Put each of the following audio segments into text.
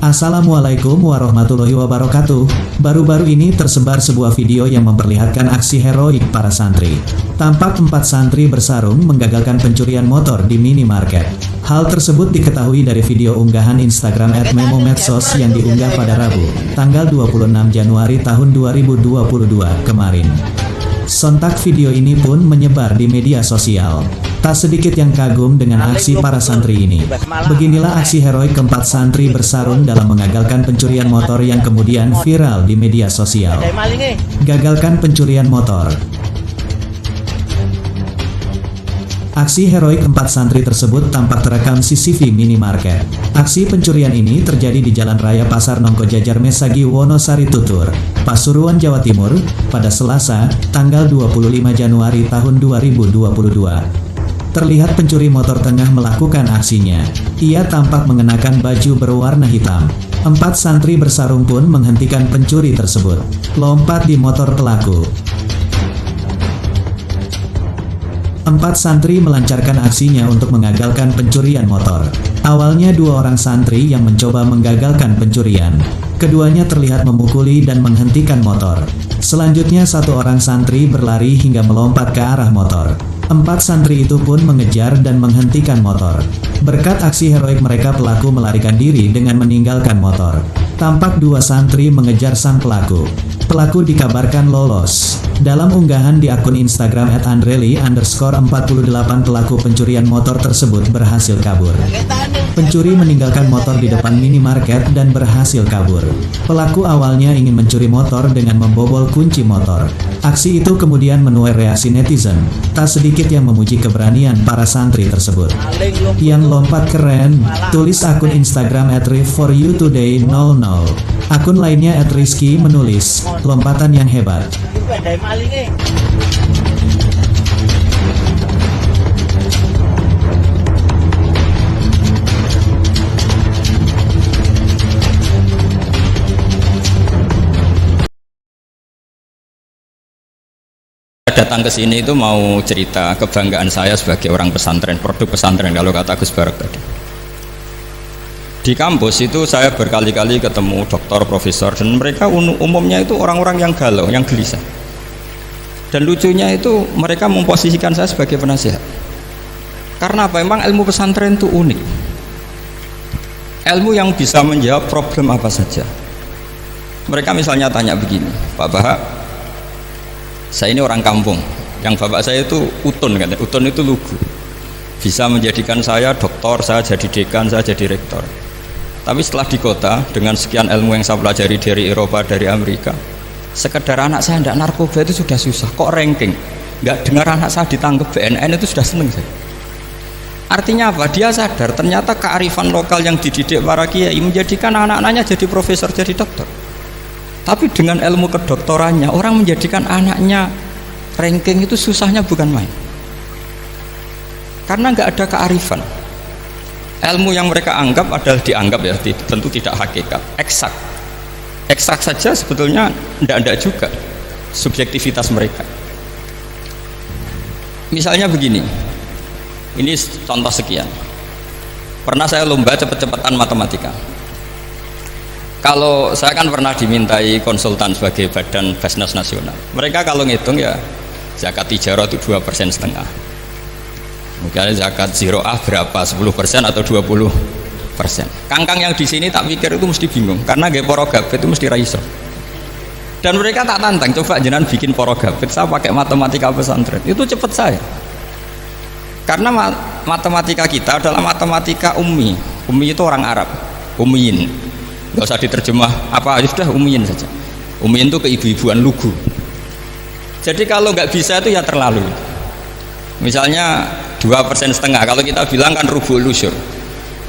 Assalamualaikum warahmatullahi wabarakatuh. Baru-baru ini tersebar sebuah video yang memperlihatkan aksi heroik para santri. Tampak 4 santri bersarung menggagalkan pencurian motor di minimarket. Hal tersebut diketahui dari video unggahan Instagram @memomedsos yang diunggah pada Rabu, tanggal 26 Januari tahun 2022 kemarin. Sontak video ini pun menyebar di media sosial. Tak sedikit yang kagum dengan aksi para santri ini. Beginilah aksi heroik keempat santri bersarung dalam mengagalkan pencurian motor yang kemudian viral di media sosial. Gagalkan pencurian motor. Aksi heroik 4 santri tersebut tampak terekam CCTV minimarket. Aksi pencurian ini terjadi di Jalan Raya Pasar Nongko Jajar Mesagi Wonosari Tutur, Pasuruan, Jawa Timur, pada Selasa, tanggal 25 Januari tahun 2022. Terlihat pencuri motor tengah melakukan aksinya. Ia tampak mengenakan baju berwarna hitam. 4 santri bersarung pun menghentikan pencuri tersebut. Lompat di motor pelaku. 4 santri melancarkan aksinya untuk mengagalkan pencurian motor. Awalnya 2 orang santri yang mencoba menggagalkan pencurian. Keduanya terlihat memukuli dan menghentikan motor. Selanjutnya 1 orang santri berlari hingga melompat ke arah motor. 4 santri itu pun mengejar dan menghentikan motor. Berkat aksi heroik mereka, pelaku melarikan diri dengan meninggalkan motor. Tampak 2 santri mengejar sang pelaku. Pelaku dikabarkan lolos. Dalam unggahan di akun Instagram @andreli_48, pelaku pencurian motor tersebut berhasil kabur. Pencuri meninggalkan motor di depan minimarket dan berhasil kabur. Pelaku awalnya ingin mencuri motor dengan membobol kunci motor. Aksi itu kemudian menuai reaksi netizen. Tak sedikit yang memuji keberanian para santri tersebut. Yang lompat keren, tulis akun Instagram @reef4youtoday00. Akun lainnya @rizky menulis, lompatan yang hebat. Datang ke sini itu mau cerita kebanggaan saya sebagai orang pesantren, produk pesantren kalau kata Gus Barak tadi. Di kampus itu saya berkali-kali ketemu dokter, profesor, dan mereka umumnya itu orang-orang yang galau, yang gelisah. Dan lucunya itu mereka memposisikan saya sebagai penasihat. Karena apa? Memang ilmu pesantren itu unik. Ilmu yang bisa menjawab problem apa saja. Mereka misalnya tanya begini, Pak Bahak, saya ini orang kampung, yang bapak saya itu utun, katanya. Utun itu lugu, bisa menjadikan saya doktor, saya jadi dekan, saya jadi rektor. Tapi setelah di kota, dengan sekian ilmu yang saya pelajari dari Eropa, dari Amerika, sekedar anak saya tidak narkoba itu sudah susah, kok ranking nggak dengar anak saya ditangkap BNN itu sudah seneng saya. Artinya apa? Dia sadar ternyata kearifan lokal yang dididik para kiai menjadikan anak-anaknya jadi profesor, jadi dokter. Tapi dengan ilmu kedoktorannya, orang menjadikan anaknya ranking itu susahnya bukan main. Karena nggak ada kearifan. Ilmu yang mereka anggap adalah dianggap ya, tentu tidak hakikat, eksak. Eksak saja sebetulnya tidak juga subjektivitas mereka. Misalnya begini, ini contoh sekian. Pernah saya lomba cepet-cepetan matematika. Kalau saya kan pernah dimintai konsultan sebagai badan Basnas Nasional. Mereka kalau ngitung ya zakat tijarah itu 2,5%. Mungkin zakat ziroah berapa? 10% atau 20%. Kangkang yang di sini tak pikir itu mesti bingung karena gaya porogabit itu mesti raiso. Dan mereka tak tantang, coba jenengan bikin porogabit, saya pakai matematika pesantren. Itu cepet saya. Karena matematika kita adalah matematika ummi. Ummi itu orang Arab, ummiyin. Nggak usah diterjemah apa, sudah ummiyin saja. Ummiyin itu keibu-ibuan lugu. Jadi kalau nggak bisa itu ya terlalu. Misalnya 2,5%, kalau kita bilang kan rubu'ul usyur,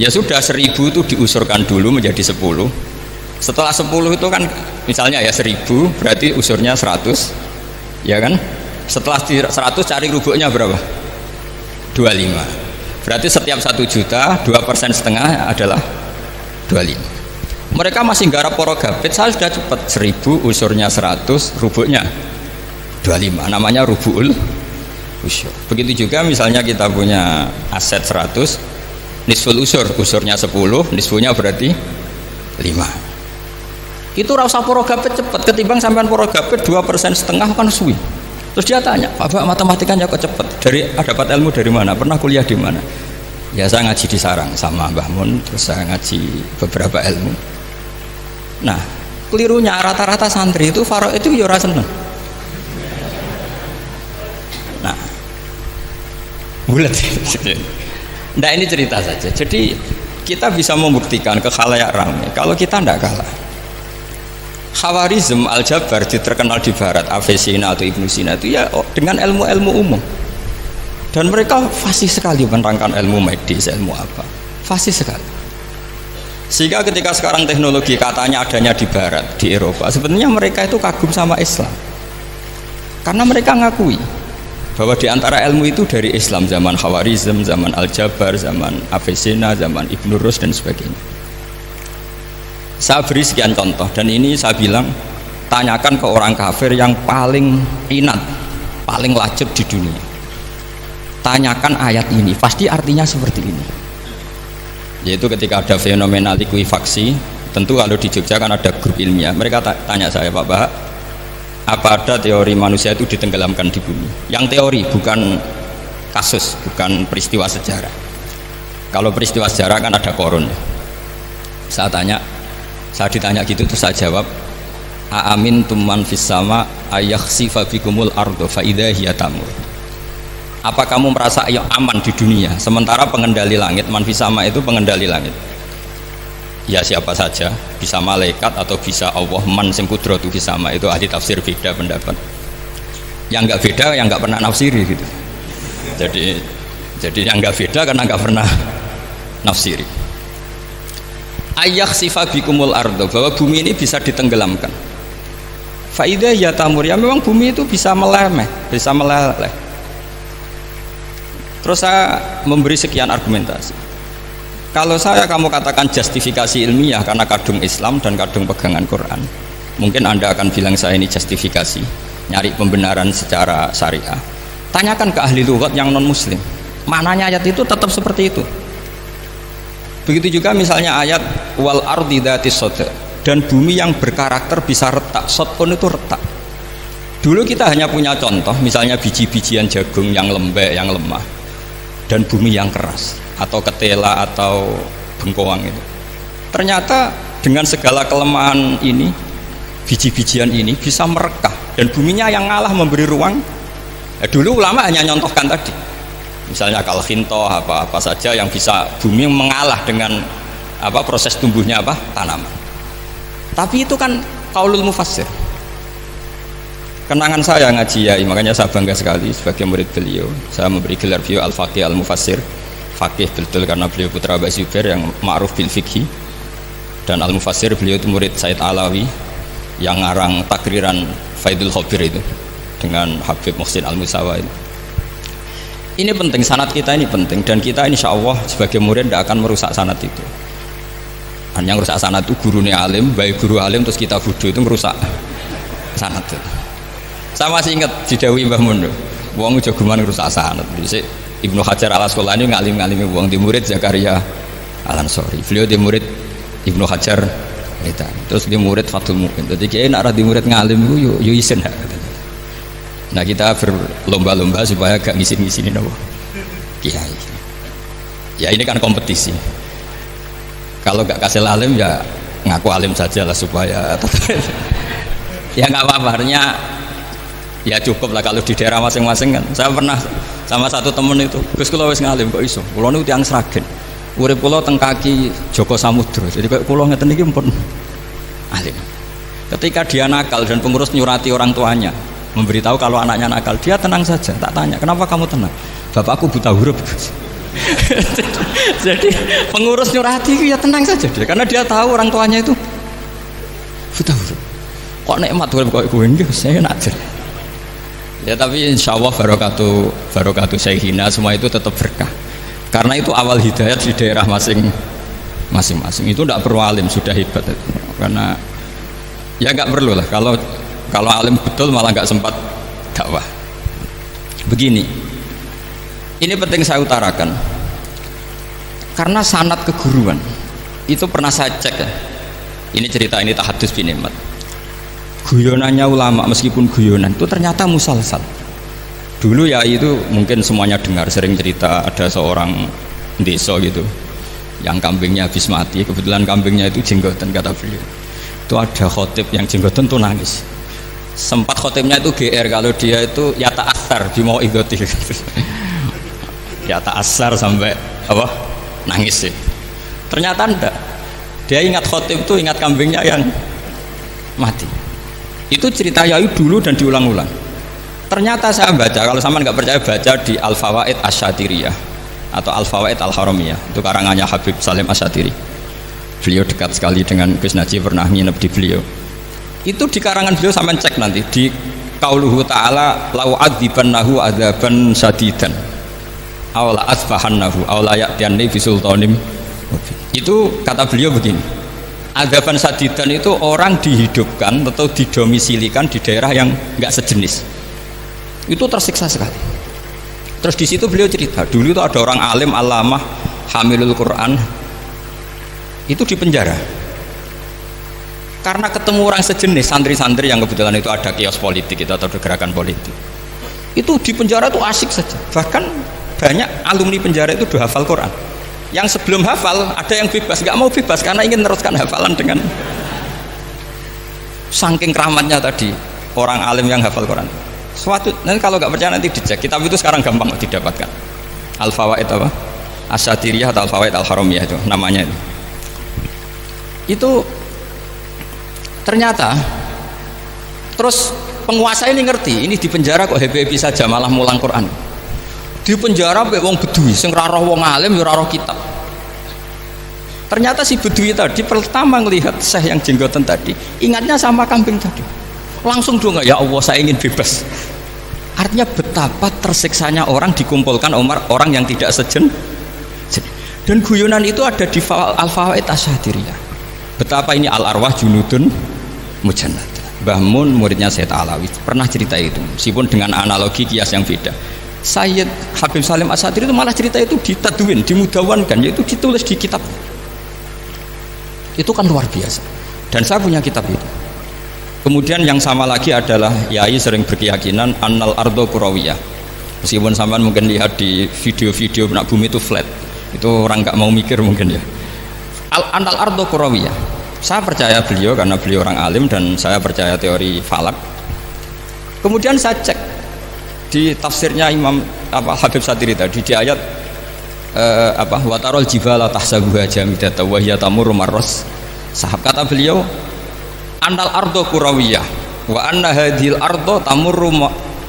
ya sudah 1000 itu diusurkan dulu menjadi 10. Setelah 10 itu kan misalnya ya 1000 berarti usurnya 100, ya kan? Setelah 100 cari rubu'nya berapa? 25. Berarti setiap 1 juta 2,5% adalah 25. Mereka masih garap porogabit, saya sudah cepat. 1000 usurnya 100, rubu'nya 25, namanya rubu'ul usyur. Begitu juga misalnya kita punya aset 100, nisful usur, usurnya 10, nisfunya berarti Itu rasa porogapet cepet ketimbang sampean porogapet 2,5% kan suwi. Terus dia tanya, Pak matematikanya kok cepet? Dapat ilmu dari mana? Pernah kuliah di mana? Ya saya ngaji di Sarang sama Mbah Mun, terus saya ngaji beberapa ilmu. Nah, kelirunya rata-rata santri itu faro itu ya ora seneng. Nah, bulat. Nah ini cerita saja. Jadi kita bisa membuktikan ke khalayak ramai kalau kita tidak kalah. Khawarizm Al-Jabar terkenal di barat, Avicenna atau Ibnu Sina itu ya dengan ilmu-ilmu umum. Dan mereka fasih sekali menerangkan ilmu medis, ilmu apa. Fasih sekali. Sehingga ketika sekarang teknologi katanya adanya di barat, di Eropa, sebenarnya mereka itu kagum sama Islam. Karena mereka ngakui bahwa di antara ilmu itu dari Islam, zaman Khawarizm, zaman Al-Jabar, zaman Avicenna, zaman Ibnu Rus dan sebagainya. Saya beri sekian contoh dan ini saya bilang tanyakan ke orang kafir yang paling inat, paling lacip di dunia. Tanyakan ayat ini, pasti artinya seperti ini. Yaitu ketika ada fenomena likuifaksi, tentu kalau di Jogja kan ada grup ilmiah. Mereka tanya saya, Pak Bah, apa ada teori manusia itu ditenggelamkan di bumi? Yang teori, bukan kasus, bukan peristiwa sejarah. Kalau peristiwa sejarah kan ada korun. Saya ditanya gitu terus saya jawab, aamin tumman fis sama ayakhsifa bikumul ardo fa idza hiya tamur. Apa kamu merasa aman di dunia sementara pengendali langit, man fis sama itu pengendali langit. Ya siapa saja, bisa malaikat atau bisa Allah, man sing kudratu fis sama, itu ahli tafsir beda pendapat. Yang enggak beda yang enggak pernah nafsiri gitu. Jadi yang enggak beda karena enggak pernah nafsiri. Ayak sifabikumul ardo, bahwa bumi ini bisa ditenggelamkan. Faidah ya tamur, ya memang bumi itu bisa meleleh. Terus saya memberi sekian argumentasi. Kalau kamu katakan justifikasi ilmiah karena kadung Islam dan kadung pegangan Quran, mungkin Anda akan bilang saya ini justifikasi, nyari pembenaran secara syariah. Tanyakan ke ahli lughat yang non muslim, maknanya ayat itu tetap seperti itu. Begitu juga misalnya ayat wal ardi dzatis sodq, dan bumi yang berkarakter bisa retak. Sodqun itu retak. Dulu kita hanya punya contoh, misalnya biji-bijian jagung yang lembek, yang lemah, dan bumi yang keras, atau ketela atau bengkoang itu. Ternyata dengan segala kelemahan ini, biji-bijian ini bisa merekah, dan buminya yang ngalah memberi ruang. Dulu ulama hanya nyontohkan tadi. Misalnya kalkhinto apa saja yang bisa bumi mengalah dengan proses tumbuhnya tanaman. Tapi itu kan qaulul mufassir. Kenangan saya ngaji ya, makanya saya bangga sekali sebagai murid beliau. Saya memberi gelar beliau al-faqih al-mufassir. Faqih betul karena beliau putra Mbah Zubair yang ma'ruf bil fiqhi, dan al-mufassir beliau itu murid Said Alawi yang ngarang takriran Faidul Khabir itu dengan Habib Muhsin Al-Musawa itu. Ini penting, sanad kita ini penting, dan kita insya Allah sebagai murid tidak akan merusak sanad itu. Dan yang merusak sanad itu gurunya alim, baik guru alim terus kita bodoh, itu merusak sanad itu. Saya masih ingat didhawuhi Mbah Mun, wong jagoan merusak sanad. Ibnu Hajar Al-Asqalani ngalim-ngalimi wong, di murid Zakaria Al-Ansori, beliau di murid Ibnu Hajar terus di murid Fathul Mu'in. Jadi kiai nak di murid ngalim itu yo isin. Nah kita berlomba-lomba supaya gak ngisin-ngisinin kiai. Ya ini kan kompetisi. Kalau gak kasih alim ya ngaku alim saja lah supaya ya nggak apa-apa. Artinya ya cukup lah kalau di daerah masing-masing kan. Saya pernah sama satu temen itu, Gus kula wis ngalim kok iso. Kula niku tiyang Sragen. Urip kula teng kaki Joko Samudra. Jadi kok kula ngeten iki pun alim. Ketika dia nakal dan pengurus nyurati orang tuanya memberitahu kalau anaknya nakal, dia tenang saja. Tak tanya, kenapa kamu tenang? Bapakku buta huruf. Jadi pengurus nyurati itu ya tenang saja dia, karena dia tahu orang tuanya itu buta huruf. Kok nikmat urip kok kowe iki saya najar. Ya tapi insya Allah barokatuh Syekhina semua itu tetap berkah. Karena itu awal hidayat di daerah masing-masing. Itu tidak perlu alim, sudah hebat itu. Karena ya nggak perlu lah, kalau alim betul malah nggak sempat dakwah. Begini, ini penting saya utarakan, karena sanad keguruan itu pernah saya cek ya. Ini cerita ini tahadus bin nikmat. Guyonannya ulama meskipun guyonan itu ternyata musalsal. Dulu ya itu mungkin semuanya dengar sering cerita ada seorang desa gitu yang kambingnya habis mati, kebetulan kambingnya itu jenggotan kata beliau. Itu ada khotib yang jenggotan tuh nangis. Sempat khotibnya itu GR kalau dia itu ya ta'assar bimau idoti. Ya ta'assar sampai apa? Nangis sih. Ternyata enggak. Dia ingat khotib itu ingat kambingnya yang mati. Itu cerita Yai dulu dan diulang-ulang. Ternyata saya baca, kalau sama nggak percaya baca di Al-Fawaid Asyatiriyah atau Al-Fawaid Al-Haramiyah, itu karangannya Habib Salim Asyatiri. Beliau dekat sekali dengan Gus Najib, pernah nginep di beliau. Itu di karangan beliau sampai cek nanti di qauluhu ta'ala lau adzibannahu adzaban syadidan aw la asfahannahu aw la ya'tiyanni bisultanim. Itu kata beliau begini, adzaban syadidan itu orang dihidupkan atau didomisilikan di daerah yang nggak sejenis, itu tersiksa sekali. Terus di situ beliau cerita, dulu itu ada orang alim alamah hamilul Quran itu di penjara karena ketemu orang sejenis, santri-santri yang kebetulan itu ada kios politik itu atau gerakan politik. Itu di penjara itu asik saja. Bahkan banyak alumni penjara itu udah hafal Quran. Yang sebelum hafal ada yang bebas, nggak mau bebas karena ingin meneruskan hafalan dengan saking keramatnya tadi orang alim yang hafal Quran. Suatu nanti kalau nggak percaya nanti dicek, kitab itu sekarang gampang didapatkan. Al-Fawaid apa? Asyatiriyah atau Al-Fawaid Al-Haramiyah itu namanya itu. Itu ternyata terus penguasa ini ngerti, ini di penjara kok happy-happy saja malah mulang Quran. Di penjara mbek wong bedui sing ora roh wong alim ya ora roh kitab. Ternyata si bedui tadi pertama melihat syekh yang jenggotan tadi, ingatnya sama kambing tadi. Langsung dong, ya Allah saya ingin bebas. Artinya betapa tersiksanya orang dikumpulkan orang yang tidak sejen. Dan guyonan itu ada di Al-Fawaid Asyatiriyah. Betapa ini al-arwah junudun mujannad. Mbah Mun muridnya Sayyid Alawi pernah cerita itu, meskipun dengan analogi kias yang beda. Sayyid Habib Salim Asyatiri itu malah cerita itu ditadwin, dimudawankan, yaitu ditulis di kitab. Itu kan luar biasa. Dan saya punya kitab itu. Kemudian yang sama lagi adalah Yai sering berkeyakinan annal ardo kurawiyah. Meskipun sampean mungkin lihat di video-video nak bumi itu flat, itu orang nggak mau mikir mungkin ya. Annal ardo kurawiyah. Saya percaya beliau karena beliau orang alim dan saya percaya teori falak. Kemudian saya cek di tafsirnya Imam Habib Satiri tadi di ayat watarol jibala tahsabuha jamidatan wa hiya tamurru marras sahab, kata beliau annal ardo kurawiyah wa anna hadhil ardo tamurru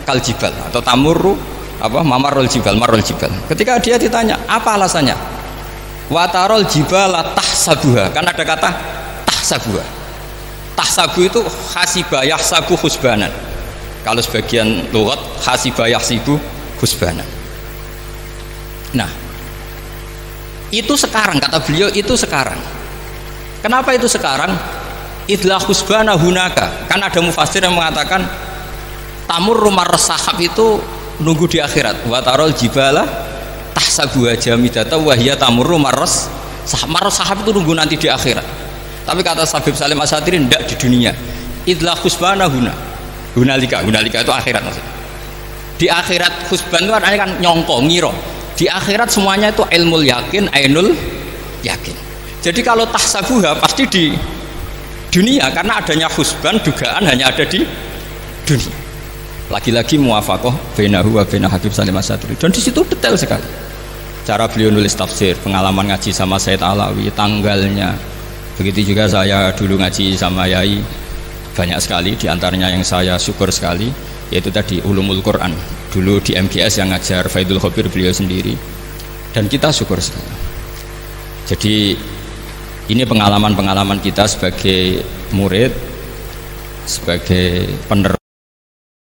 kal jibal atau tamurru mamarul jibal marul jibal. Ketika dia ditanya apa alasannya, watarol jibala tahsabuha, kan ada kata tahsabuha. Tahsabu itu hasibah yahsabu husbanan, kalau sebagian lughat hasibah yahsibu husbanan. Nah itu sekarang, kata beliau itu sekarang. Kenapa itu sekarang? Idlah husbana hunaka, kan ada mufassir yang mengatakan tamur rumah sahab itu nunggu di akhirat. Watarol jibala tahsabuha jamidata wahya tamur rumah sahab itu nunggu nanti di akhirat. Tapi kata Habib Salim Asyatiri tidak, di dunia. Idlah husbana hunalika itu akhirat maksudnya. Di akhirat husban itu kan nyongko ngiro. Di akhirat semuanya itu ilmul yakin, ainul yakin. Jadi kalau tahsabuha pasti di dunia, karena adanya husban dugaan hanya ada di dunia. Lagi-lagi muwafaqah bainahu wa baina Habib Salim Asyatiri, dan di situ detail sekali cara beliau nulis tafsir, pengalaman ngaji sama Sayyid Alawi, tanggalnya. Begitu juga saya dulu ngaji sama Yai banyak sekali, diantaranya yang saya syukur sekali yaitu tadi ulumul Quran, dulu di MGS yang ngajar Faidul Khobir beliau sendiri, dan kita syukur sekali. Jadi ini pengalaman-pengalaman kita sebagai murid, sebagai penerus